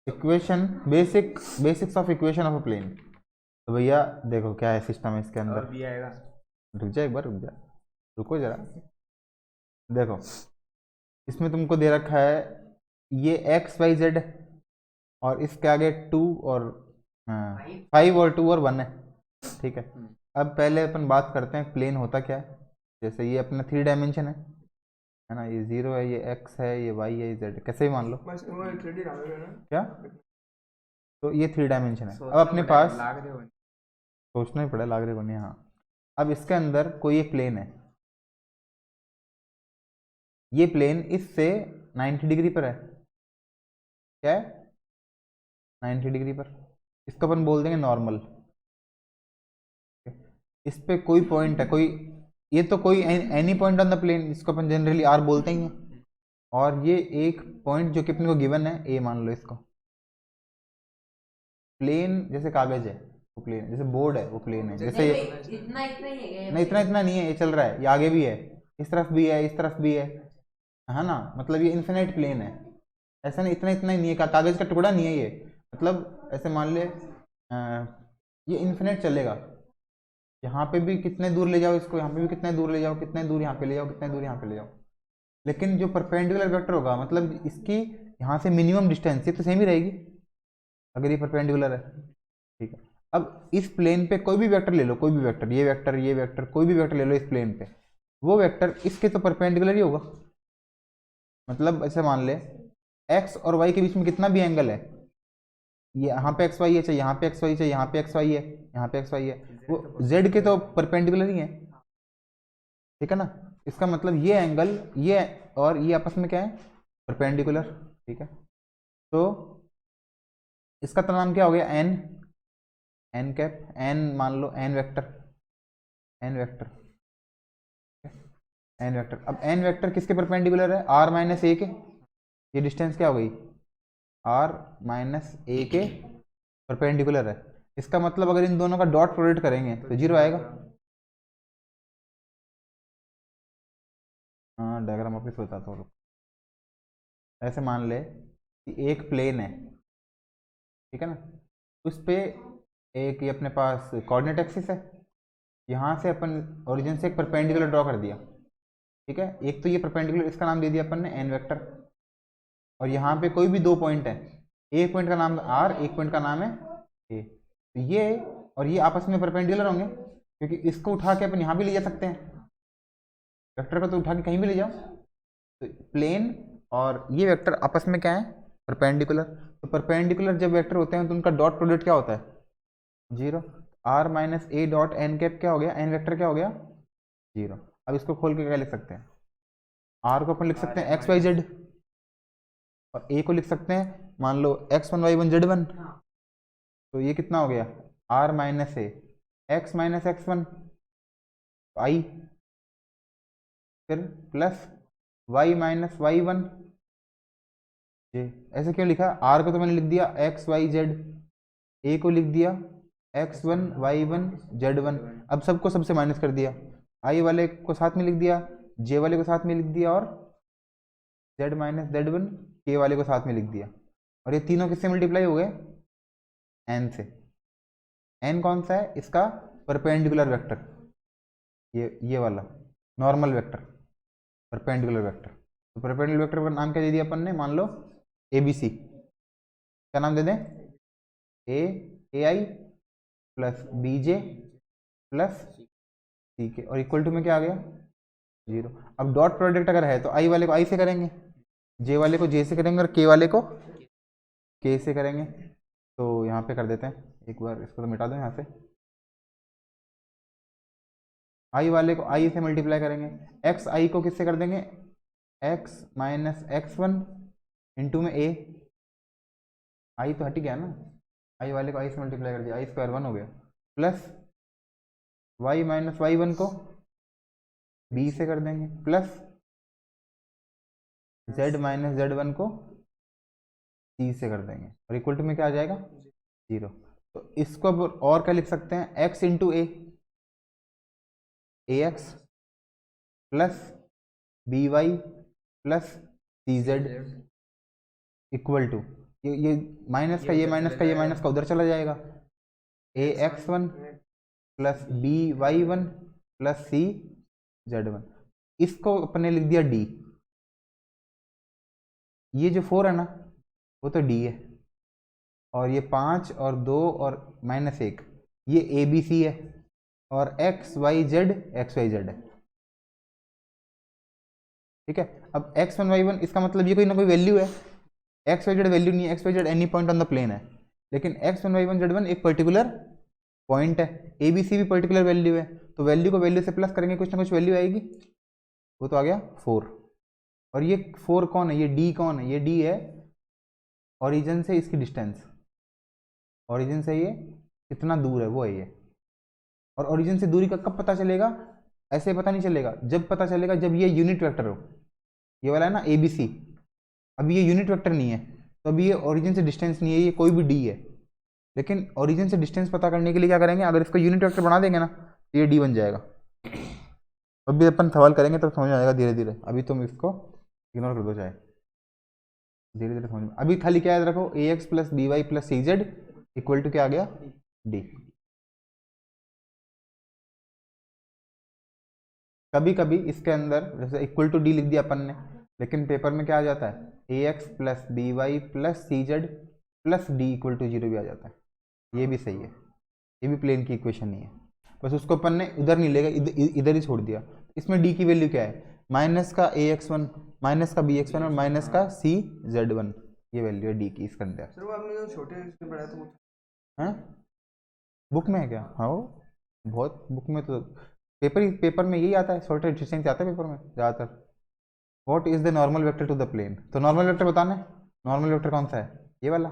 Equation basics of equation of a plane. तो भैया देखो क्या है सिस्टम है इसके अंदर। भी आएगा। रुक जा एक बार, रुक जा, रुको जरा। देखो इसमें तुमको दे रखा है ये एक्स वाई जेड, और इसके आगे 2 और 5 और 2 और 1 है, ठीक है। अब पहले अपन बात करते हैं प्लेन होता क्या है। जैसे ये अपना 3 डायमेंशन है ना, ये 0 है, ये x है, ये y है, ये z है, कैसे भी मान लो क्या। तो ये 3 डायमेंशन है। अब अपने पास सोचना ही पड़ा, लाग रहे को नहीं, हाँ। अब इसके अंदर कोई एक प्लेन है, ये प्लेन इससे 90 डिग्री पर है। क्या है? 90 डिग्री पर। इसको अपन बोल देंगे नॉर्मल। इस पे कोई पॉइंट है, कोई ये तो कोई any point on the plane, इसको अपन जनरली आर बोलते ही हैं। और ये एक पॉइंट जो कि अपने को गिवन है ए मान लो इसको। प्लेन जैसे कागज है वो प्लेन है, जैसे बोर्ड है वो प्लेन है, जैसे इतना इतना ही है नहीं, इतना नहीं है, ये चल रहा है, ये आगे भी है, इस तरफ भी है, इस तरफ भी है ना। मतलब ये इन्फिनाइट प्लेन है। ऐसा नहीं इतना इतना ही नहीं है, कागज का टुकड़ा नहीं है ये। मतलब ऐसे मान ले ये इन्फिनाइट चलेगा। यहाँ पे भी कितने दूर ले जाओ इसको, यहाँ पे भी कितने दूर ले जाओ, कितने दूर यहाँ पे ले जाओ, कितने दूर यहाँ पे ले जाओ। लेकिन जो परपेंडिकुलर वेक्टर होगा, मतलब इसकी यहाँ से मिनिमम डिस्टेंस ये तो सेम ही रहेगी अगर ये परपेंडिकुलर है, ठीक है। अब इस प्लेन पे कोई भी वेक्टर ले लो, कोई भी वेक्टर, ये वेक्टर, ये वेक्टर, कोई भी वेक्टर ले लो इस प्लेन पे, वो वेक्टर इसके तो परपेंडिकुलर ही होगा। मतलब ऐसे मान ले एक्स और वाई के बीच में कितना भी एंगल है, ये यहाँ पे एक्स वाई है, चाहे यहाँ पे एक्स वाई, चाहे यहाँ पे एक्स वाई है, यहाँ पे एक्स वाई है, वो जेड के तो परपेंडिकुलर ही है, ठीक है ना। इसका मतलब ये एंगल ये और ये आपस में क्या है, परपेंडिकुलर, ठीक है। तो इसका तो नाम क्या हो गया, एन, एन कैप, एन मान लो, n vector, n vector, n vector. अब एन वेक्टर किसके परपेंडिकुलर है, आर माइनस ए के। ये डिस्टेंस क्या हो गई, आर माइनस ए के परपेंडिकुलर है। इसका मतलब अगर इन दोनों का डॉट प्रोडक्ट करेंगे तो 0 आएगा। हाँ डायग्राम वापस बताता हूँ। ऐसे मान ले कि एक प्लेन है, ठीक है ना, उस पे एक ये अपने पास कोऑर्डिनेट एक्सिस है, यहाँ से अपन ओरिजिन से एक परपेंडिकुलर ड्रॉ कर दिया, ठीक है। एक तो ये परपेंडिकुलर, इसका नाम दे दिया अपन ने एन वेक्टर। और यहाँ पे कोई भी 2 पॉइंट है, एक पॉइंट का नाम आर, एक पॉइंट का नाम है ए। तो ये और ये आपस में परपेंडिकुलर होंगे, क्योंकि इसको उठा के अपन यहाँ भी ले जा सकते हैं, वेक्टर को तो उठा के कहीं भी ले जाओ। तो प्लेन और ये वेक्टर आपस में क्या है, परपेंडिकुलर। तो परपेंडिकुलर जब वेक्टर होते हैं तो उनका डॉट प्रोडक्ट क्या होता है, 0। R minus A dot N cap क्या हो गया, एन वेक्टर क्या हो गया, 0। अब इसको खोल के क्या लिख सकते हैं, आर को अपन लिख सकते हैं एक्स वाई जेड, और ए को लिख सकते हैं मान लो x1 y1 z1। तो ये कितना हो गया, R minus A X minus x1 I, फिर प्लस y माइनस y1 जे। ऐसे क्यों लिखा, आर को तो मैंने लिख दिया एक्स वाई जेड, ए को लिख दिया x1 y1 z1। अब सबको सबसे माइनस कर दिया, आई वाले को साथ में लिख दिया, जे वाले को साथ में लिख दिया, और z माइनस z1 के वाले को साथ में लिख दिया। और ये तीनों किससे मल्टीप्लाई हो गए, एन से। एन कौन सा है, इसका परपेंडिकुलर वेक्टर, ये वाला नॉर्मल वेक्टर, परपेंडिकुलर वेक्टर। तो परपेंडिकुलर वेक्टर का नाम क्या दे दिया अपन ने, मान लो ए बी सी। क्या नाम दे दें, ए आई प्लस बी जे प्लस सी के, और इक्वल टू में क्या आ गया, 0। अब डॉट प्रोडक्ट अगर है तो आई वाले को आई से करेंगे, जे वाले को जे से करेंगे, और के वाले को के से करेंगे। तो यहाँ पे कर देते हैं, एक बार इसको तो मिटा दो यहाँ से। आई वाले को आई से मल्टीप्लाई करेंगे, एक्स आई को किससे कर देंगे, एक्स माइनस x1 इंटू में ए, आई तो हट गया ना, आई वाले को आई से मल्टीप्लाई कर दिया, आई स्क्वायर 1 हो गया, प्लस वाई माइनस y1 को बी से कर देंगे, प्लस z माइनस z1 को सी से कर देंगे, और इक्वल टू में क्या आ जाएगा, 0। तो इसको अब और क्या लिख सकते हैं, x into A x plus B Y plus C Z equal to ये माइनस का ये माइनस का ये माइनस का उधर चला जाएगा, a x one plus B y one plus C z one. इसको अपने लिख दिया डी। ये जो 4 है ना वो तो डी है, और ये 5 और 2 और -1 ये ए बी सी है, और एक्स वाई जेड है। ठीक है, अब एक्स वन वाई वन इसका मतलब ये कोई ना कोई वैल्यू है। एक्स वाई जेड वैल्यू नहीं है, X Y Z any point on the plane है, लेकिन X one Y one Z one एक पर्टिकुलर पॉइंट है, ए बी सी भी पर्टिकुलर वैल्यू है, तो वैल्यू को वैल्यू से प्लस करेंगे कुछ ना कुछ वैल्यू आएगी, वो तो आ गया 4। और ये 4 कौन है, ये डी कौन है, ये डी है ओरिजिन से इसकी डिस्टेंस, ओरिजिन से ये कितना दूर है वो है ये। और ओरिजिन से दूरी का कब पता चलेगा, ऐसे पता नहीं चलेगा, जब पता चलेगा जब ये यूनिट वेक्टर हो। ये वाला है ना ए बी सी, अभी ये यूनिट वेक्टर नहीं है, तो अभी ये ओरिजिन से डिस्टेंस नहीं है, ये कोई भी डी है। लेकिन ओरिजिन से डिस्टेंस पता करने के लिए क्या करेंगे, अगर इसको यूनिट वेक्टर बना देंगे ना तो ये डी बन जाएगा। अभी अपन सवाल करेंगे तब समझ में आएगा धीरे धीरे, अभी तुम इसको इग्नोर कर दो चाहे, धीरे धीरे समझ में। अभी खाली क्या याद रखो, a x plus B Y plus C Z equal to क्या आ गया, डी। कभी कभी इसके अंदर जैसे इक्वल टू डी लिख दिया अपन ने, लेकिन पेपर में क्या आ जाता है, a x plus B Y plus C z plus d equal to 0 भी आ जाता है। ये भी सही है, ये भी प्लेन की इक्वेशन नहीं है, बस उसको अपन ने उधर नहीं लेगा, इधर ही छोड़ दिया। इसमें डी की वैल्यू क्या है, माइनस का ए एक्स वन माइनस का बी एक्स वन और माइनस का सी जेड वन, ये वैल्यू है डी की इसके अंदर। सर वो आपने जो छोटे इसमें पढ़ाया था वो हैं बुक में है क्या, हाँ वो बहुत बुक में तो पेपर में यही आता है, शॉर्ट डिस्टेंस आता है पेपर में ज़्यादातर। What is the normal vector to the plane, तो नॉर्मल वेक्टर बताना है, नॉर्मल वेक्टर कौन सा है, ये वाला,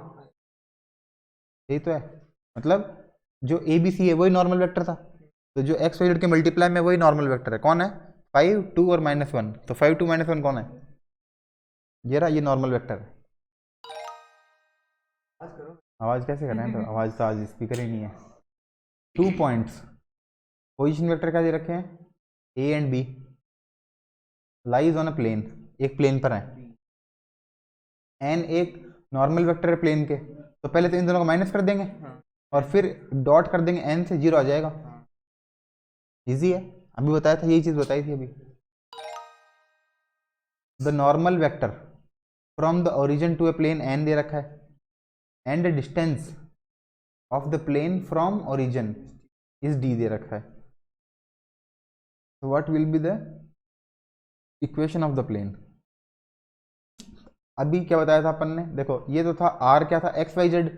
यही तो है। मतलब जो ए बी सी है वही नॉर्मल वेक्टर था, तो जो एक्स वाई जेड के मल्टीप्लाई में वही नॉर्मल वेक्टर है। कौन है, 5 2 और -1, तो 5 2 -1 कौन है, ये रहा, ये नॉर्मल वेक्टर है। आवाज़ कैसे कर रहे हैं, तो आवाज़ तो आज स्पीकर ही नहीं है। 2 पॉइंट्स, पोजीशन वेक्टर क्या दे रखे हैं, A and B lies on a plane, एक प्लेन पर है। एन एक नॉर्मल वेक्टर है प्लेन के, तो पहले तो इन दोनों को माइनस कर देंगे और फिर डॉट कर देंगे, एन से 0 आ जाएगा। इजी है, अभी बताया था, यही चीज बताई थी अभी। The normal vector from the origin to a plane n दे रखा है, and the distance of the plane from origin is d दे रखा है। तो what will be the equation of the plane. अभी क्या बताया था अपन ने, देखो ये तो था आर, क्या था, X Y Z,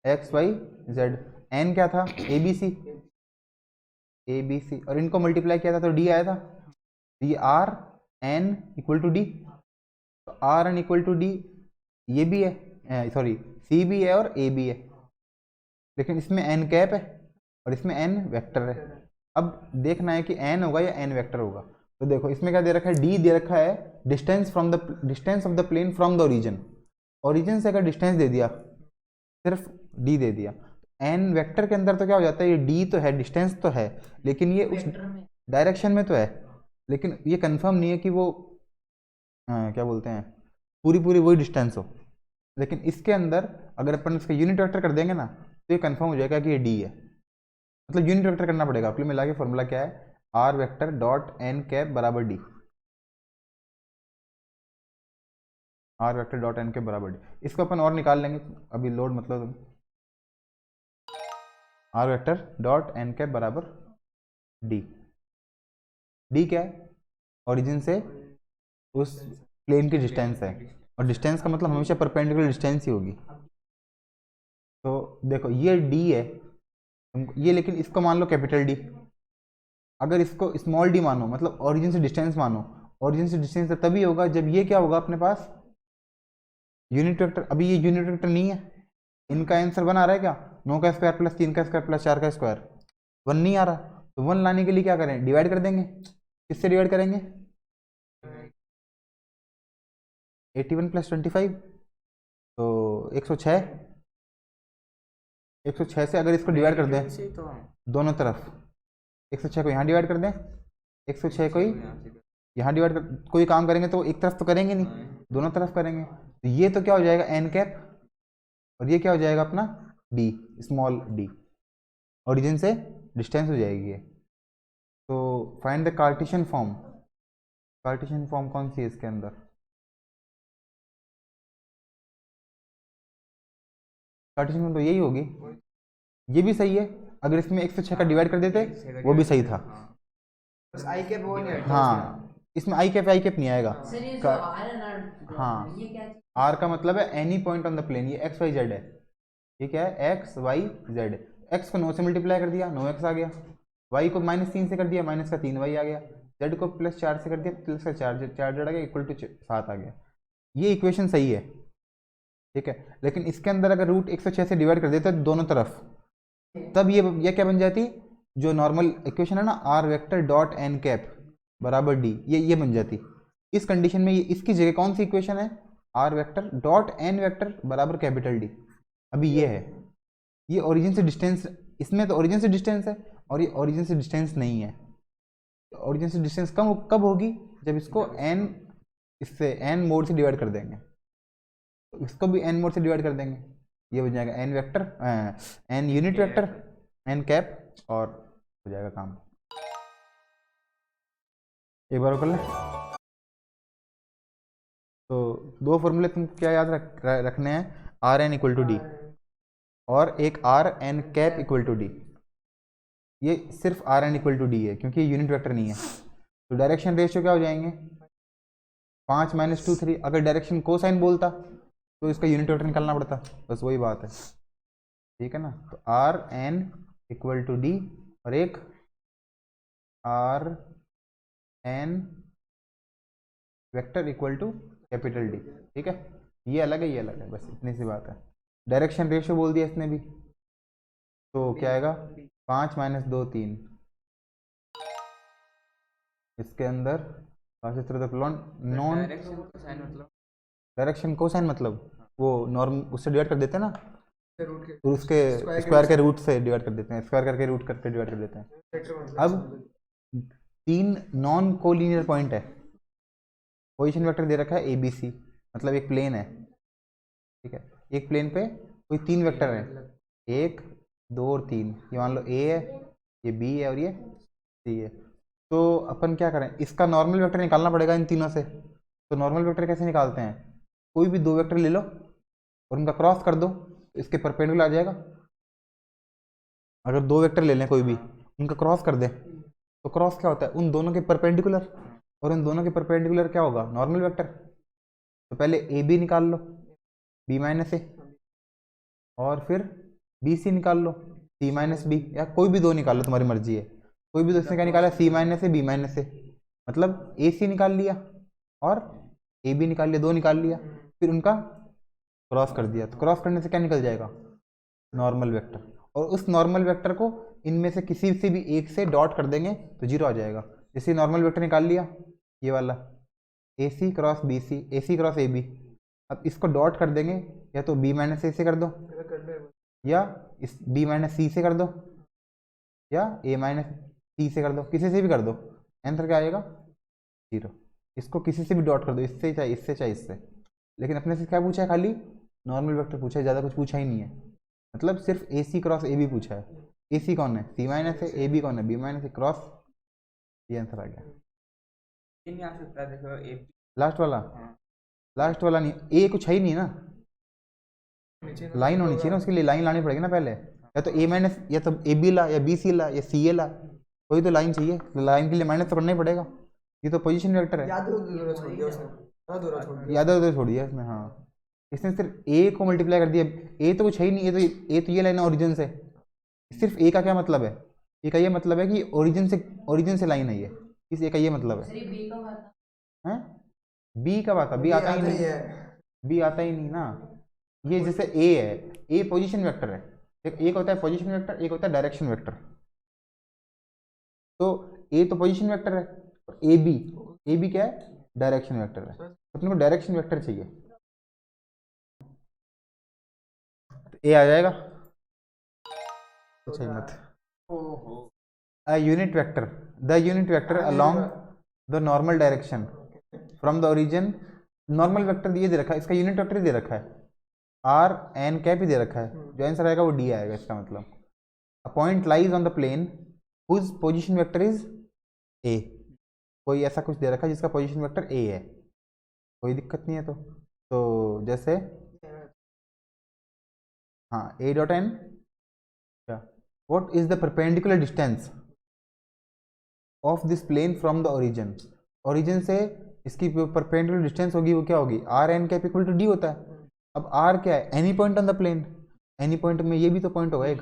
X Y Z. N क्या था, A B c, A B C, और इनको मल्टीप्लाई किया था तो डी आया था। तो ये r N equal to D, तो are N equal to D, ये भी है, सॉरी सी भी है और ए भी है, लेकिन इसमें एन कैप है और इसमें एन वेक्टर है। अब देखना है कि एन होगा या एन वेक्टर होगा। तो देखो इसमें क्या दे रखा है, डी दे रखा है, distance from the distance of the plane from the origin. Origin से अगर डिस्टेंस दे दिया, सिर्फ डी दे दिया, एन वेक्टर के अंदर तो क्या हो जाता है, ये डी तो है, डिस्टेंस तो है, लेकिन ये उस डायरेक्शन में तो है, लेकिन ये कंफर्म नहीं है कि वो क्या बोलते हैं पूरी पूरी वही डिस्टेंस हो। लेकिन इसके अंदर अगर अपन इसका यूनिट वेक्टर कर देंगे ना तो ये कंफर्म हो जाएगा कि ये डी है। मतलब यूनिट वेक्टर करना पड़ेगा, अपने मिला के फॉर्मूला क्या है, are vector dot N cap बराबर डी, r vector dot N cap बराबर डी। इसको अपन और निकाल लेंगे, अभी लोड मतलब r vector dot N cap बराबर डी। डी क्या है, ओरिजिन से उस प्लेन की डिस्टेंस है, और डिस्टेंस का मतलब हमेशा परपेंडिकुलर डिस्टेंस ही होगी। तो देखो ये डी है ये, लेकिन इसको मान लो कैपिटल डी, अगर इसको स्मॉल डी मानो मतलब ओरिजिन से डिस्टेंस मानो, ओरिजिन से डिस्टेंस तभी होगा जब ये क्या होगा अपने पास यूनिट वेक्टर। अभी ये यूनिट वेक्टर नहीं है, इनका आंसर 1 आ रहा है क्या, 9 का स्क्वायर प्लस 3 का स्क्वायर प्लस 4 का स्क्वायर, 1 नहीं आ रहा, तो 1 लाने के लिए क्या करें, डिवाइड कर देंगे। किससे डिवाइड करेंगे, 81 प्लस 25, तो 106, 106 से अगर इसको डिवाइड कर दें दोनों तरफ, 106 को यहाँ डिवाइड कर दें, 106 को ही यहाँ डिवाइड कर, कोई काम करेंगे तो एक तरफ तो करेंगे नहीं, दोनों तरफ करेंगे। तो ये तो क्या हो जाएगा एन कैप, और ये क्या हो जाएगा अपना डी, स्मॉल डी, ओरिजिन से डिस्टेंस हो जाएगी ये। तो find the Cartesian form, Cartesian form कौन सी है इसके अंदर? कार्टेशियन फॉर्म तो यही होगी, ये भी सही है। अगर इसमें 106 का डिवाइड कर देते वो भी सही था। बस आई कैप वो नहीं हटता हाँ, इसमें आई कैप नहीं आएगा। सर ये जो का- आर है ना, हाँ, ये क्या चीज़ आर का मतलब है any point on the plane, ये एक्स वाई जेड है। ये क्या है? X Y Z. एक्स को 9 से मल्टीप्लाई कर दिया, 9x आ गया। वाई को -3 से कर दिया, -3y आ गया। जेड को +4 से कर दिया, +4, 4 जेड आ गया, इक्वल टू 7 आ गया। ये इक्वेशन सही है, ठीक है। लेकिन इसके अंदर अगर रूट 106 से डिवाइड कर देते दोनों तरफ, तब ये क्या बन जाती? जो नॉर्मल इक्वेशन है ना, R vector dot N cap बराबर डी, ये बन जाती। इस कंडीशन में ये इसकी जगह कौन सी इक्वेशन है? Are vector dot N vector बराबर कैपिटल डी। अभी ये है, ये ओरिजिन से डिस्टेंस, इसमें तो ओरिजिन से डिस्टेंस है और ये ओरिजिन से डिस्टेंस नहीं है। ओरिजिन से डिस्टेंस कब होगी? जब इसको एन, इससे एन मोड से डिवाइड कर देंगे, तो इसको भी एन मोड से डिवाइड कर देंगे। ये हो जाएगा N vector, N unit vector, N cap, और हो जाएगा काम। एक बार और कर लें। तो दो फॉर्मूले तुम क्या याद रखने हैं? R N equal to D और एक R N cap equal to D. ये सिर्फ R N equal to D है क्योंकि ये यूनिट वेक्टर नहीं है। तो डायरेक्शन रेशियो क्या हो जाएंगे? 5 - 2 3। अगर डायरेक्शन कोसाइन बोलता तो इसका यूनिट वेक्टर निकालना पड़ता, बस वही बात है, ठीक है ना। तो are N equal to D और एक R N vector equal to capital D, ठीक है। ये अलग है, ये अलग है, बस इतनी सी बात है। डायरेक्शन रेशियो बोल दिया इसने भी, तो क्या आएगा? 5 - 2 3। इसके अंदर नॉन डायरेक्शन कोसाइन मतलब वो नॉर्म उससे डिवाइड कर देते हैं ना, रूट के तो उसके स्क्वायर के रूट से डिवाइड कर देते हैं, स्क्वायर करके रूट करके डिवाइड कर देते हैं। वेक्टर अब 3 नॉन कोलिनियर पॉइंट है, पोजीशन वेक्टर दे रखा है ए बी सी, मतलब एक प्लेन है, ठीक है। एक प्लेन पे कोई 3 वेक्टर है, 1 2 और 3। ये मान लो ए है, ये बी है और ये सी है। तो अपन क्या करें? इसका नॉर्मल वेक्टर निकालना पड़ेगा इन तीनों से। तो नॉर्मल वेक्टर कैसे निकालते हैं? कोई भी 2 वेक्टर ले लो और उनका क्रॉस कर दो, तो इसके परपेंडिकुलर आ जाएगा। अगर 2 वेक्टर ले लें कोई भी, उनका क्रॉस कर दें, तो क्रॉस क्या होता है? उन दोनों के परपेंडिकुलर, और उन दोनों के परपेंडिकुलर क्या होगा? Normal vector. तो पहले ए बी निकाल लो, बी माइनस ए, और फिर बी सी निकाल लो, सी माइनस बी, या कोई भी 2 निकाल लो, तुम्हारी मर्जी है। कोई भी 2 इसने क्या निकाला? सी माइनस ए बी माइनस ए, मतलब ए सी निकाल लिया और ए बी निकाल लिया, 2 निकाल लिया, फिर उनका क्रॉस कर दिया। तो क्रॉस करने से क्या निकल जाएगा? Normal vector. और उस नॉर्मल वेक्टर को इनमें से किसी से भी एक से डॉट कर देंगे तो 0 आ जाएगा। जैसे नॉर्मल वेक्टर निकाल लिया, ये वाला a c cross b c, a c cross a b. अब इसको डॉट कर देंगे, या तो बी माइनस ए से कर दो, या इस बी माइनस सी से कर दो, या ए माइनस सी से कर दो, किसी से भी कर दो। आंसर क्या आएगा? 0। इसको किसी से भी डॉट कर दो, इससे चाहे इससे चाहे इससे। लेकिन अपने से क्या पूछा है? खाली नॉर्मल वेक्टर पूछा है, ज़्यादा कुछ पूछा ही नहीं है। मतलब सिर्फ ए सी क्रॉस ए बी पूछा है। ए सी कौन है? सी माइनस है। ए बी कौन है? बी माइनस है क्रॉस। ये आंसर आ गया। नहीं आ सकता है, देखो ए लास्ट वाला, लास्ट वाला नहीं, ए कुछ है ही नहीं ना, लाइन होनी चाहिए ना, उसके लिए लाइन लानी पड़ेगी ना पहले। या तो ए माइनस, या तो ए बी ला, या बी सी ला, या सी ए ला, कोई तो लाइन चाहिए। लाइन के लिए माइनस तो करना ही पड़ेगा। ये तो पोजीशन वेक्टर है, याद अधूरा छोड़ दिया उसने, अधूरा छोड़ दिया। याद उधर छोड़ दिया इसमें। हाँ, इसने सिर्फ ए को मल्टीप्लाई कर दिया। ए तो कुछ है ही नहीं, ए तो ये लाइन है ओरिजिन से। सिर्फ ए का क्या मतलब है? ए का ये मतलब है कि ओरिजिन से लाइन है ये, इस ए का ये मतलब है। सर ये बी कब आता हैं? बी कब आता? बी आता ही नहीं, बी आता ही नहीं ना। ये जैसे ए है, ए पोजीशन वेक्टर है। एक होता है पोजीशन वेक्टर, एक होता है डायरेक्शन वेक्टर। तो ए तो पोजीशन वेक्टर है, और ए बी क्या है? डायरेक्शन वेक्टर है। तो अपने को डायरेक्शन वेक्टर चाहिए, तो ए आ जाएगा। अच्छा मत, ओहो a unit vector, the unit vector along the normal direction from the origin. Normal vector ये दे रखा है, इसका यूनिट वेक्टर ही दे रखा है, आर एन कैप ही दे रखा है, जो आंसर आएगा वो डी आएगा इसका मतलब। A point lies on the plane whose position vector is A. कोई ऐसा कुछ दे रखा है जिसका पोजीशन वेक्टर ए है, कोई दिक्कत नहीं है। तो जैसे हाँ ए डॉट एन, क्या what is the perpendicular distance of this plane from the origin. Origin से इसकी परपेंडिकुलर डिस्टेंस होगी वो क्या होगी, R N cap equal to D होता है। अब आर क्या है, any point on the plane, any point में ये भी तो पॉइंट होगा एक,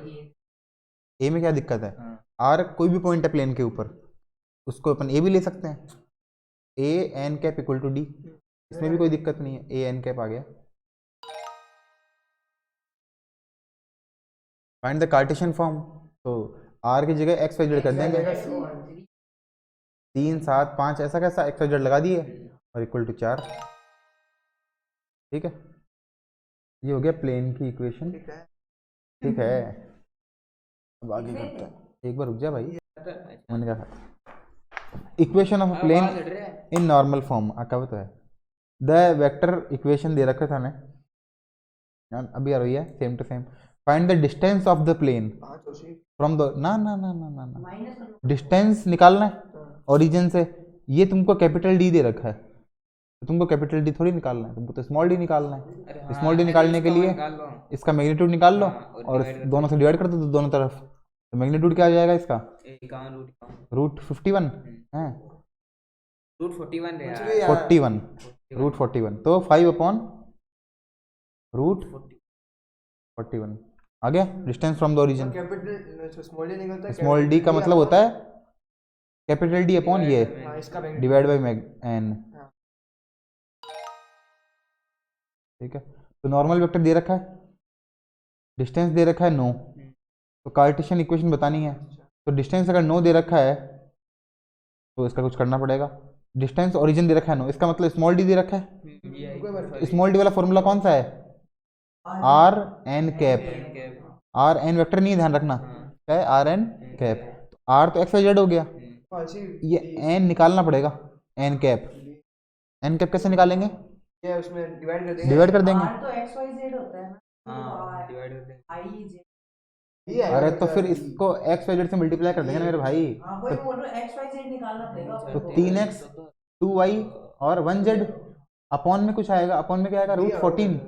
ए में क्या दिक्कत है, आर कोई भी पॉइंट है प्लेन के ऊपर, उसको अपन ए भी ले सकते हैं, a n cap equal to d, इसमें भी कोई दिक्कत नहीं है, ए एन कैप आ गया। फाइंड द कार्टेशियन फॉर्म, तो आर की जगह एक्स वाई जेड कर देंगे, 3 7 5 ऐसा कैसा एक्स वाई जेड लगा दिए और इक्वल टू 4, ठीक है। ये हो गया प्लेन की इक्वेशन, ठीक है। अब आगे करते हैं, एक बार रुक जा भाई, मैंने कहा equation of plane in normal form कब तो है, द वेक्टर इक्वेशन दे रखा था ने, अभी आ रही है same to same. Find the distance of the plane from the, ना ना ना ना ना ना, डिस्टेंस निकालना है ओरिजिन से, ये तुमको कैपिटल डी दे रखा है, तो तुमको कैपिटल डी थोड़ी निकालना है, तुमको तो स्मॉल डी निकालना है। स्मॉल डी निकालने के लिए इसका मैग्नीट्यूड निकाल लो और दोनों से डिवाइड कर दो दोनों तरफ, तो मैग्नीट्यूड क्या आ जाएगा इसका, रूट 51 है, रूट 41 रूट 41, तो 5 अपॉन रूट 41 आ गया distance from the origin. Small D का मतलब होता है कैपिटल डी अपॉन ये डिवाइड बाई एन, ठीक है। तो नॉर्मल वेक्टर दे रखा है, डिस्टेंस दे रखा है 9, तो कार्टेशियन इक्वेशन बतानी है, तो डिस्टेंस अगर 9 दे रखा है तो इसका कुछ करना पड़ेगा। डिस्टेंस ओरिजिन दे रखा है 9, इसका मतलब स्मॉल डी दे रखा है, स्मॉल डी वाला फॉर्मूला कौन सा है, are N cap, R N vector नहीं ध्यान रखना, क्या है आर एन कैप, तो आर तो एक्स वाई जेड हो गया, ये एन निकालना पड़ेगा, एन कैप, एन कैप कैसे निकालेंगे, ये उसमें डिवाइड कर देंगे, R तो x y z होता है ना, हाँ डिवाइड कर देंगे, I z। अरे तो फिर इसको एक्स वाई जेड से मल्टीप्लाई कर देंगे ना मेरे भाई, हाँ वही बोल रहा हूँ, x y z निकालना पड़ेगा तो अपने को। 3x 2y और 1z, अपॉन में कुछ आएगा, अपॉन में क्या आएगा रूट 14,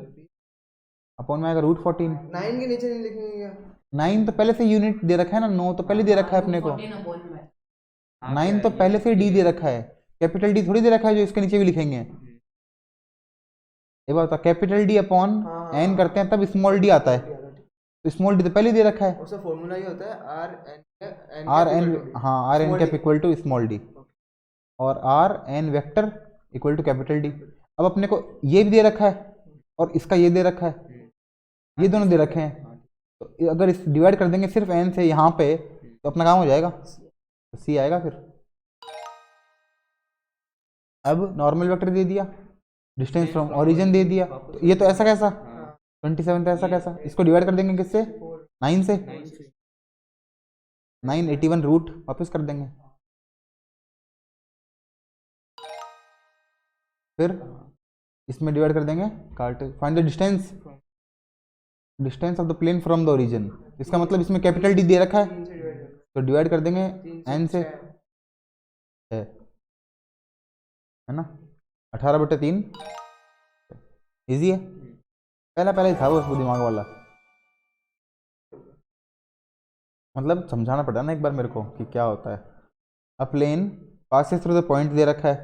अपॉन में आएगा रूट 14। 9 के नीचे नहीं लिखेंगे क्या, 9 तो पहले से यूनिट दे रखा है ना, 9 तो पहले दे रखा है अपने को, 9 तो पहले से डी दे रखा है, कैपिटल डी थोड़ी दे रखा है जो इसके नीचे भी लिखेंगे। एक बार कैपिटल डी अपॉन एन करते हैं तब स्मॉल डी आता है, तो स्मॉल डी तो पहले दे रखा है, उसका फॉर्मूला ये होता है आर एन, हाँ r N cap equal to small d और r N vector equal to capital d. अब अपने को ये भी दे रखा है और इसका ये दे रखा है, ये दोनों दे रखे हैं, तो अगर इस डिवाइड कर देंगे सिर्फ एन से यहाँ पे तो अपना काम हो जाएगा, तो सी आएगा फिर। अब नॉर्मल वेक्टर दे दिया, डिस्टेंस फ्रॉम ओरिजिन दे दिया, तो ये तो ऐसा कैसा 27 तो ऐसा कैसा, इसको डिवाइड कर देंगे किससे 9 से, 981 रूट वापस कर देंगे, फिर इसमें डिवाइड कर देंगे कार्ट, find the distance, distance of the plane from the origin, इसका मतलब इसमें कैपिटल डी दे रखा है तो डिवाइड कर देंगे एन से, है ना 18/3, इजी है, पहला ही था वो उसको दिमाग वाला, मतलब समझाना पड़ा ना एक बार मेरे को कि क्या होता है। A plane passes through the point दे रखा है,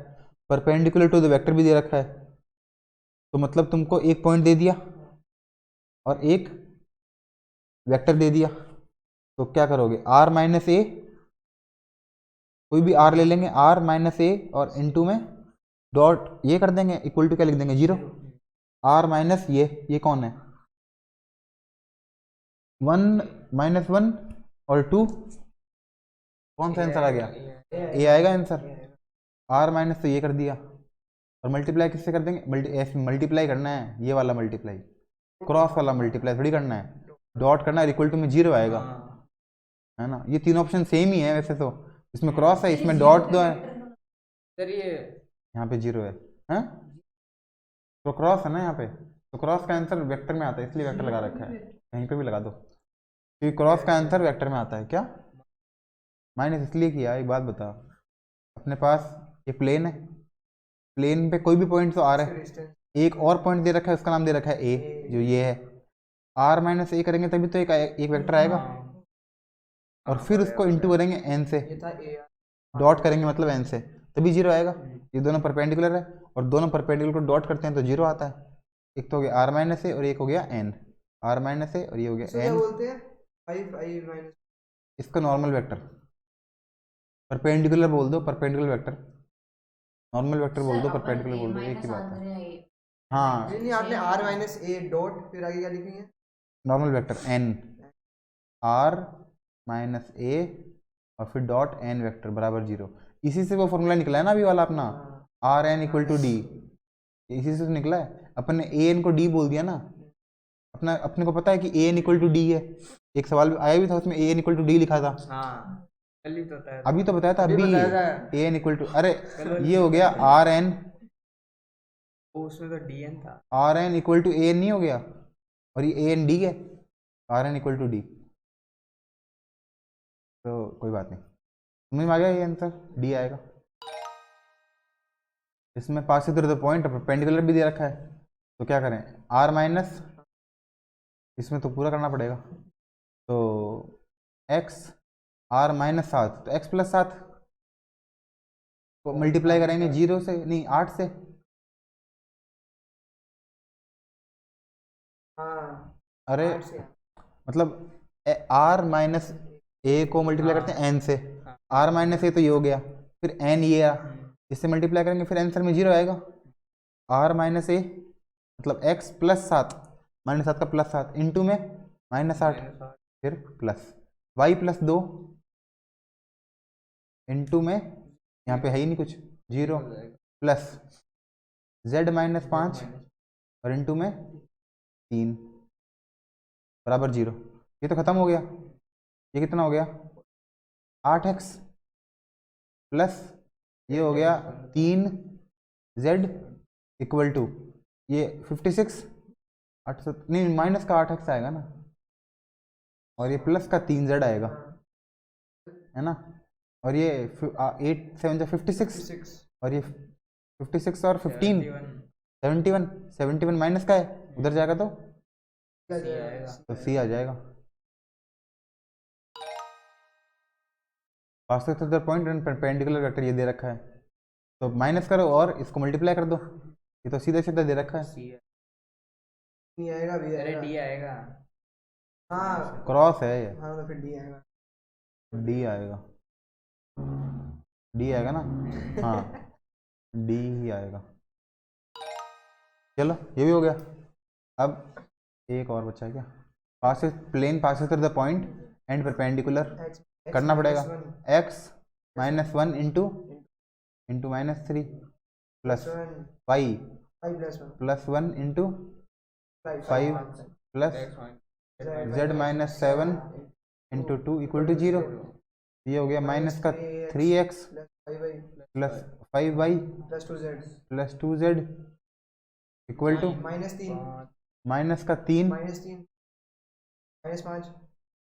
परपेंडिकुलर टू द वेक्टर भी दे रखा है, तो मतलब तुमको एक पॉइंट दे दिया और एक वेक्टर दे दिया, तो क्या करोगे आर माइनस ए, कोई भी आर ले लेंगे, आर माइनस ए और इनटू में डॉट ये कर देंगे इक्वल टू क्या लिख देंगे 0, आर माइनस ये कौन है 1 माइनस 1 और 2, कौन सा आंसर आ गया, ए आएगा आंसर, आर माइनस तो ये कर दिया और मल्टीप्लाई किससे कर देंगे, मल्टीप्लाई करना है, ये वाला मल्टीप्लाई, क्रॉस वाला मल्टीप्लाई थोड़ी करना है, डॉट करना है, इक्वल टू में 0 आएगा, है ना। ये तीन ऑप्शन सेम ही है वैसे तो, इसमें क्रॉस है, इसमें डॉट दो है, सर ये यहाँ पे 0 है तो क्रॉस है ना यहाँ पे, तो क्रॉस का आंसर वेक्टर में आता है, इसलिए वेक्टर लगा रखा है, कहीं पे भी लगा दो, क्योंकि क्रॉस का आंसर वेक्टर में आता है। क्या माइनस इसलिए किया, एक बात बता, अपने पास ये प्लेन है, प्लेन पे कोई भी पॉइंट तो आ रहा है, एक और पॉइंट दे रखा है, उसका नाम दे रखा है ए, जो ये है, आर माइनस ए करेंगे तभी तो एक वेक्टर आएगा, और फिर उसको इंटू करेंगे एन से, ये था ए डॉट करेंगे मतलब एन से, तभी 0 आएगा। ये दोनों परपेंडिकुलर है, और दोनों परपेंडिकुलर को डॉट करते हैं तो 0 आता है। एक तो हो गया आर माइनस ए और एक हो गया एन, आर माइनस ए और ये हो इसको गया क्या एन, बोलते हैं 5 i माइनस इसका नॉर्मल वेक्टर, परपेंडिकुलर बोल दो, परपेंडिकुलर वेक्टर, नॉर्मल वेक्टर बोल दो, परपेंडिकुलर बोल दो, एक ही बात है। हाँ नहीं आपने r माइनस ए डॉट फिर आगे क्या लिखेंगे normal vector n, r minus a और फिर डॉट एन वेक्टर बराबर 0, इसी से वो फॉर्मूला निकला है ना अभी वाला अपना, R N equal to D, इसी से तो निकला है। अपन ने ए एन को डी बोल दिया ना, अपने को पता है कि A N equal to D है, एक सवाल आया भी था उसमें A N equal to D लिखा था, हाँ कल तो बताया अभी तो बताया था, अभी अभी बताया था। ए एन इक्वल टू, अरे ये हो गया आर एन, उसमें तो dn था R N equal to A N नहीं हो गया, और ये ए एन डी है, are N equal to D, तो कोई बात नहीं, समझ में आ गया ये आंसर, डी आएगा। इसमें pass through the point perpendicular भी दे रखा है, तो क्या करें, आर माइनस, इसमें तो पूरा करना पड़ेगा, तो एक्स आर माइनस 7, तो एक्स प्लस 7 को मल्टीप्लाई करेंगे 0 से, नहीं 8 से, हाँ अरे 8 से मतलब आर माइनस ए को मल्टीप्लाई करते हैं एन से, आर माइनस ए तो ये हो गया, फिर एन ये आ, इससे मल्टीप्लाई करेंगे फिर आंसर में 0 आएगा, आर माइनस ए मतलब एक्स प्लस 7, माइनस 7 का प्लस 7 इंटू में माइनस 8, फिर प्लस वाई प्लस 2 इंटू में, यहाँ पे है ही नहीं कुछ, 0 प्लस जेड माइनस 5 और इंटू में 3 बराबर 0, ये तो खत्म हो गया, ये कितना हो गया 8x प्लस ये हो गया 3z इक्वल टू ये 56, 8 नहीं माइनस का 8x आएगा ना, और ये प्लस का 3z आएगा, है ना, और ये 8 7 56, और ये 56 और 15 71 माइनस का है, उधर जाएगा तो सी आ जाएगा। वास्तविक उधर पॉइंट एंड परपेंडिकुलर वेक्टर ये दे रखा है, तो माइनस करो और इसको मल्टीप्लाई कर दो, ये तो सीधा सीधा दे रखा है, डी आएगा भी आएगा डी आएगा हाँ क्रॉस है ये, हाँ तो फिर डी आएगा डी आएगा, डी आएगा ना, हाँ डी ही आएगा। चलो ये भी हो गया, अब एक और बचा है क्या, passes plane passes through the point and perpendicular करना पड़ेगा, x minus 1 into minus 3 plus Y plus 1 into 5 plus z minus 7 into 2 equal to 0, ये हो गया माइनस का 3x plus 5y plus 2z equal to minus का 3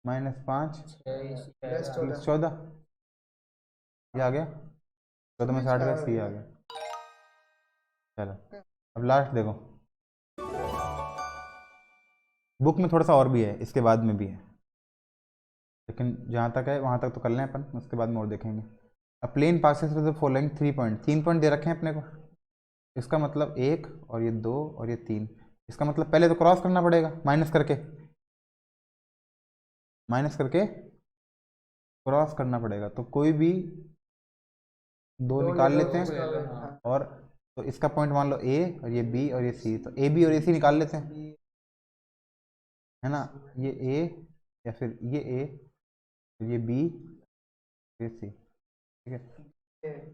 minus 5 plus 14, ये आ गया 14 में 60 का सी आ गया। चलो अब लास्ट देखो, बुक में थोड़ा सा और भी है, इसके बाद में भी है, लेकिन जहाँ तक है वहाँ तक तो कर लें अपन, उसके बाद में और देखेंगे। अब plane passes through the following 3 point दे रखे हैं अपने को, इसका मतलब 1 और ये 2 और ये 3, इसका मतलब पहले तो क्रॉस करना पड़ेगा, माइनस करके क्रॉस करना पड़ेगा, तो कोई भी दो निकाल लेते हैं, और तो इसका पॉइंट मान लो ए और ये बी और ये सी, तो ए बी और ए सी निकाल लेते हैं, है ना, ये ए या फिर ये ए ये बी ये सी, ठीक है,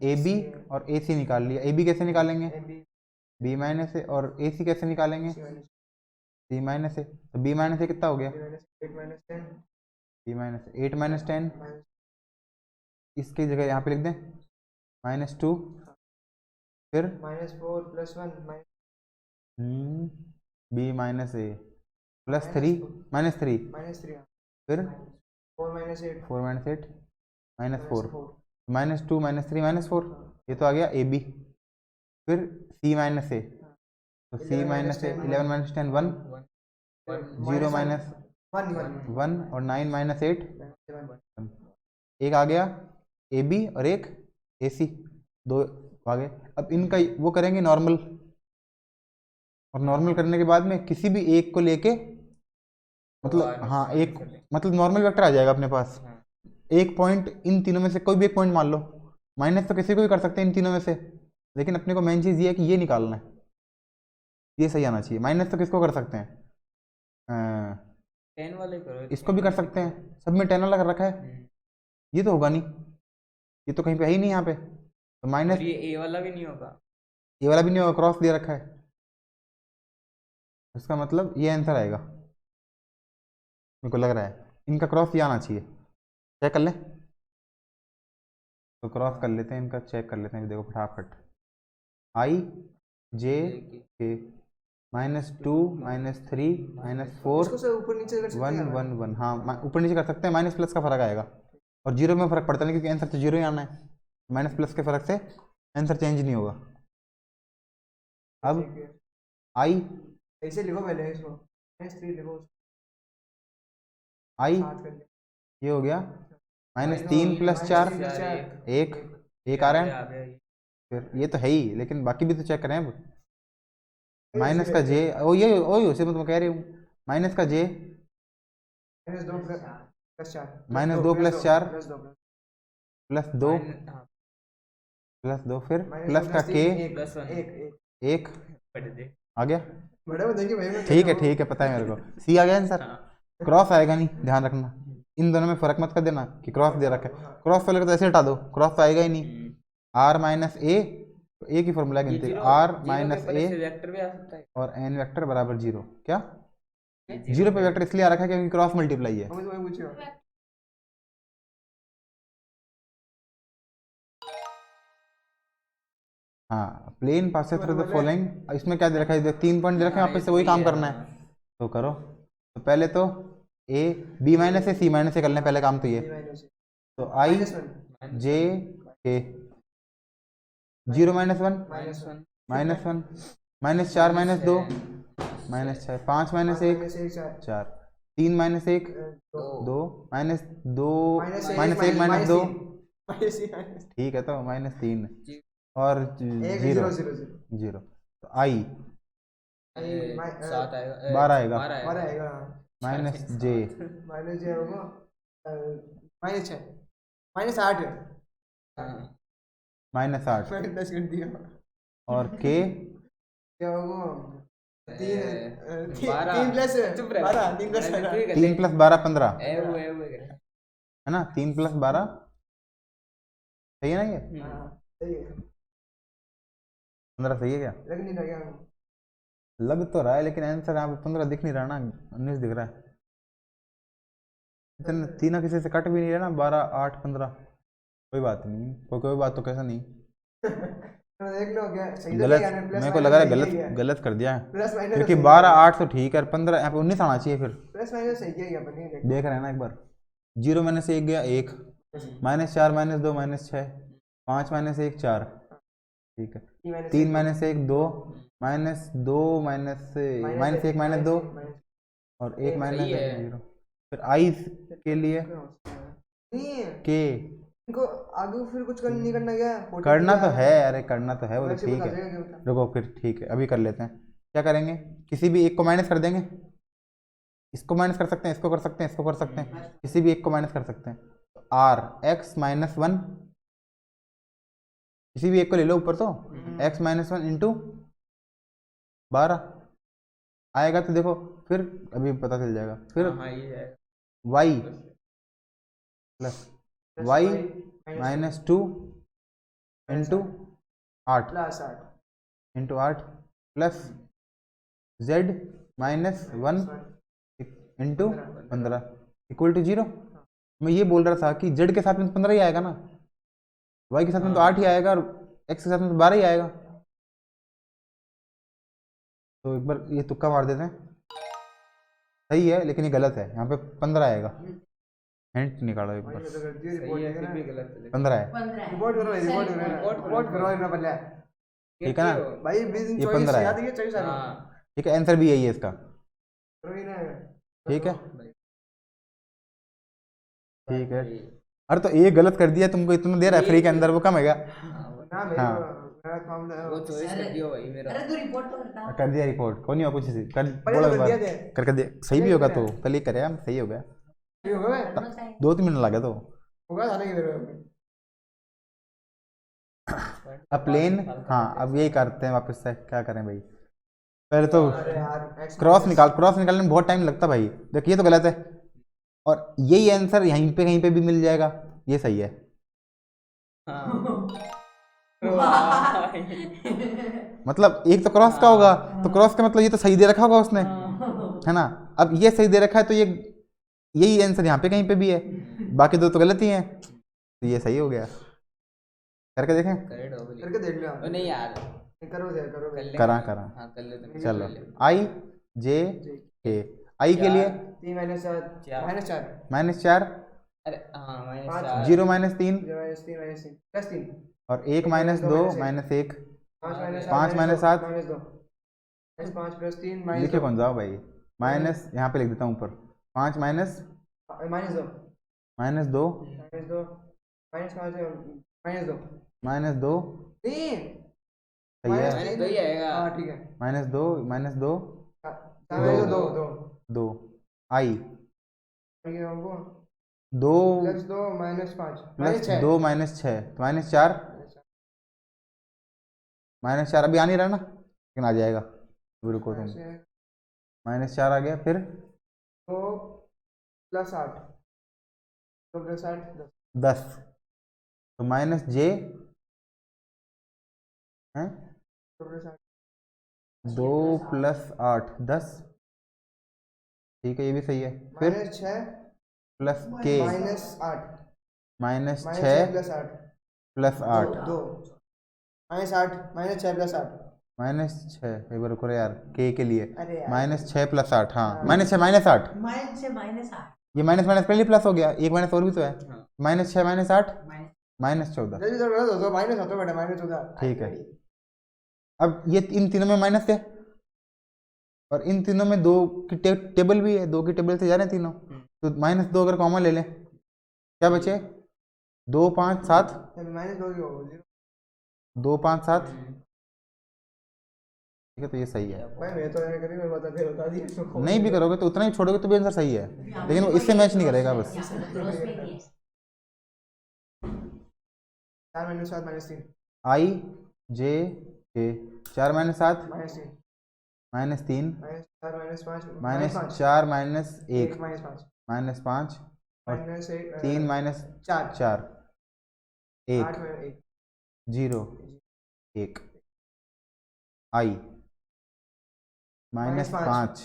ए बी और ए सी निकाल लिया, ए बी कैसे निकालेंगे, बी माइनस से, और ए सी कैसे निकालेंगे, सी माइनस से, तो बी माइनस से कितना हो गया, बी माइनस 8 माइनस 10, इसकी जगह यहाँ पे लिख दें -2 फिर -4 + 1 बी माइनस ए प्लस 3 -3 -3 फिर 4 - 8 4 - 8 -4 -4 -2 -3 -4 ये तो आ गया ए बी। फिर सी माइनस ए तो सी 11 - माइनस 10 11 - 10 1 0 माइनस 1 1 और 9 - 8 1 एक आ गया ए बी और एक ए सी, दो आ गए। अब इनका वो करेंगे नॉर्मल, और नॉर्मल करने के बाद में किसी भी एक को लेके मतलब हाँ एक मतलब नॉर्मल वेक्टर आ जाएगा अपने पास। एक पॉइंट इन तीनों में से कोई भी एक पॉइंट मान लो, माइनस तो किसी को भी कर सकते हैं इन तीनों में से, लेकिन अपने को मेन चीज़ ये है कि ये निकालना है, ये सही आना चाहिए। माइनस तो किसको कर सकते हैं, 10 वाले करो, इसको भी कर सकते हैं, सब में 10 वाला कर रखा है, ये तो होगा नहीं, ये तो कहीं पे है ही नहीं यहाँ पे, तो माइनस ये ए वाला भी नहीं होगा, ये वाला भी नहीं होगा, क्रॉस दे रखा है, इसका मतलब ये आंसर आएगा, मेरे को लग रहा है इनका क्रॉस ये आना चाहिए। चेक कर लें, तो क्रॉस कर लेते हैं इनका, चेक कर लेते हैं, देखो फटाफट। आई जे के -2 -3 -4 इसको सब ऊपर नीचे कर सकते 1 हैं 1 1 हाँ ऊपर नीचे कर सकते हैं, माइनस प्लस का फर्क आएगा, और जीरो में फर्क पड़ता नहीं क्योंकि आंसर तो जीरो ही आना है, माइनस प्लस के फर्क से आंसर चेंज नहीं होगा। अब आई ऐसे लिखो पहले इसको -3 लिखो, आई 7 कर ले ये हो गया -3 + 4 एक एक आ रहा है, फिर ये तो है ही, लेकिन बाकी भी तो चेक करें। अब माइनस का जे ओ उसे मैं कह रही हूँ, माइनस का जे -2 + 4 -2 + 4 +2 +2 फिर प्लस का के एक आ गया, बड़ा बताइए भाई, मैं ठीक है पता है मेरे को, सी आ गया आंसर। क्रॉस आएगा नहीं, ध्यान रखना इन दोनों में फर्क मत कर देना कि क्रॉस दे रखा है, क्रॉस वाले को तो ऐसे हटा दो, क्रॉस तो आएगा ही नहीं। आर माइनस ए, तो ए की फॉर्मूला गिनती है, आर माइनस ए वेक्टर भी आ सकता है, और एन वेक्टर बराबर 0। क्या जीरो पे वेक्टर इसलिए आ रखा है क्योंकि क्रॉस मल्टीप्लाई है। मैं तुम्हें पूछूंगा हाँ plane passes through the following, इसमें क्या दे रखा है, 3 पॉइंट दे रखे हैं, वापस से वही काम करना है, तो करो। तो पहले तो a b minus a c minus a कर लें पहले काम, तो ये तो आई जे के 0 - 1 -1 -4 -2 -6 5 - 1 4 3 - 1 2 -2 -1 -2 ठीक है, तो -3 और 0 0 तो आई 7 आएगा, 12 आएगा, 12 आएगा माइनस जे -j होगा -6 -8 -8 10 कर दिया, और के क्या होगा 3 + 12 3 + 12 3 + 12 15 है ना, 3 + 12 सही है ना, ये हाँ सही है, 15 सही है क्या, लग नहीं रहा क्या लग तो रहा है, लेकिन आंसर यहाँ पे 15 दिख नहीं रहा ना, 19 दिख रहा है, इतने तीनों किसी से कट भी नहीं रहा ना, 12 8 15, कोई बात नहीं, कोई बात तो कैसा नहीं, तो देख लो क्या सही गलत मेरे को लग रहा है, गलत कर दिया है, प्लस माइनस क्योंकि 12 8 तो ठीक है, 15 यहाँ पे 19 आना चाहिए, फिर प्लस माइनस सही किया अपन ने, देख रहे हैं ना एक बार, 0 - 1 गया 1 -4 -2 -6 5 - 1 4 ठीक है, 3 - 1 2 -2 -1 -2 और 1 सही है। 0। फिर आई के लिए नहीं के इनको आगे फिर कुछ नहीं करना क्या, करना तो है, अरे करना तो है, वो तो ठीक है, रुको फिर ठीक है, अभी कर लेते हैं। क्या करेंगे, किसी भी एक को माइनस कर देंगे, इसको माइनस कर सकते हैं, इसको कर सकते हैं, इसको कर सकते हैं, किसी भी एक को माइनस कर सकते हैं, तो आर x - 1 किसी भी एक को ले लो ऊपर, तो x - 1 इंटू 12 आएगा, तो देखो फिर अभी पता चल जाएगा, फिर y plus y -2 into 8 into 8 plus z -1 into 15 equal to 0। मैं ये बोल रहा था कि z के साथ में तो 15 ही आएगा ना, y के साथ में तो 8 ही आएगा, और x के साथ में तो 12 ही आएगा, तो एक बार ये तुक्का मार देते हैं। सही है लेकिन ये गलत है, यहाँ पे 15 आएगा। हिंट निकालो एक बार। सही है फिर भी गलत है। 15 है, 15 है। रिपोर्ट करो, रिपोर्ट करो ना पहले। ठीक है ना? भाई 20 ये 24 15 है। याद है, 24 आ हाँ ठीक है, आंसर भी यही है इसका। करो ही ना। ठीक है, भाई। ठीक है। अरे तो एक गलत कर दिया, तुमको इतना देर है फ्री के अंदर, वो कम है क्या? ना भाई हाँ। मेरा काम वो चॉइस कर दियो भाई मेरा। अरे तू रिपोर्ट तो करता। कर दिया रिपोर्ट, कोई नहीं हुआ कुछ से कर पहले बोला तो एक कर दिया बार। थे। कर दिया, सही भी होगा तो कल ही करे हम, सही हो गया। ये होगा 2-3 मिनट लगे तो। होगा साले की फिर। अब प्लेन, हाँ अब यही करते हैं वापस से, क्या करें भाई। पहले तो अरे यार क्रॉस निकालने में बहुत टाइम लगता भाई। देखिए ये तो गलत है, और यही आंसर यहीं पे कहीं पे भी मिल जाएगा, ये सही है। मतलब एक तो क्रॉस का होगा, तो क्रॉस का मतलब ये तो सही दे रखा होगा उसने, है ना? अब ये सही दे रखा है तो ये यही आंसर यहाँ पे कहीं पे भी है, बाकी दो तो गलत ही हैं, तो ये सही हो गया। करके देखें? करके देख लो आप। नहीं यार करो दे करो कर लेंगे। करा हाँ कर लेते हैं। चलो। कर ले। आई जे के, आई के लिए 3 -4 -4, अरे हाँ माइनस पाँच। 4 0 -3 -3 +3 और 1 -2 -1, 5 5 -7 -2 -5 +3 लिखे कौन जाओ भाई, माइनस यहाँ पे लिख देता हूँ ऊपर, 5 माइनस -2 -2 -2 -2 -2 नहीं सही है, माइनस 2 ही आएगा। हाँ ठीक है। -2 -2 -2 2 आई ठीक है हमको 2 +2 -5 प्लस -6 2 -6 -4 -4 अभी आ नहीं रहा ना, लेकिन आ जाएगा, अभी रुको तुम। -4 आ गया, फिर 2 +8 2 +8 10, तो माइनस जे है 2 + 8 10, ठीक है ये भी सही है। फिर -6 प्लस के -8 -6 +8 +8 2 -8 -6 +8 -6, एक बार रुको रे यार, के लिए अरे यार -6 + 8, हाँ -6 -8, माइनस से -8 ये माइनस माइनस पहले प्लस हो गया, एक माइनस और भी तो है, हाँ। -6 -8 माइनस -14, जल्दी तो गलत हो तो माइनस होता बेटा -14 ठीक है। अब ये इन तीनों में माइनस है, और इन तीनों में दो की टेबल भी है, 2 की टेबल से जा रहे हैं तीनों, तो -2 अगर कॉमन ले लें, क्या बचे 2 5 7 -2 की होगा 2 5 7, ठीक है तो ये सही है। भाई मैं तो ऐसे करी मैं बता दिया नहीं भी करोगे तो उतना ही छोड़ोगे तो भी आंसर सही है, लेकिन वो इससे मैच नहीं करेगा बस। 4 -7 -3 आई जे के 4 - 7 -3 -3 -4 -5 -4 -1 -5 -5 और -1 3 4 -4 1 8 -1 0 1 आई -5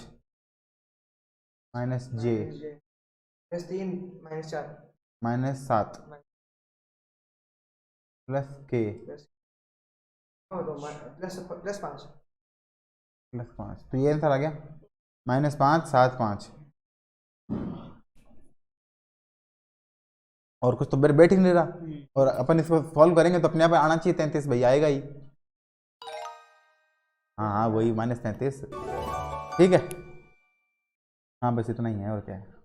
-जे +3 -4 -7 प्लस के तो +5 +5, तो ये आंसर आ गया -5 7 5। और कुछ तो बैठ ही नहीं रहा, और अपन इसको सॉल्व करेंगे तो अपने आप आना चाहिए 33 भाई, आएगा ही। हाँ हाँ वही -33, ठीक है। हाँ बस इतना ही है, और क्या है।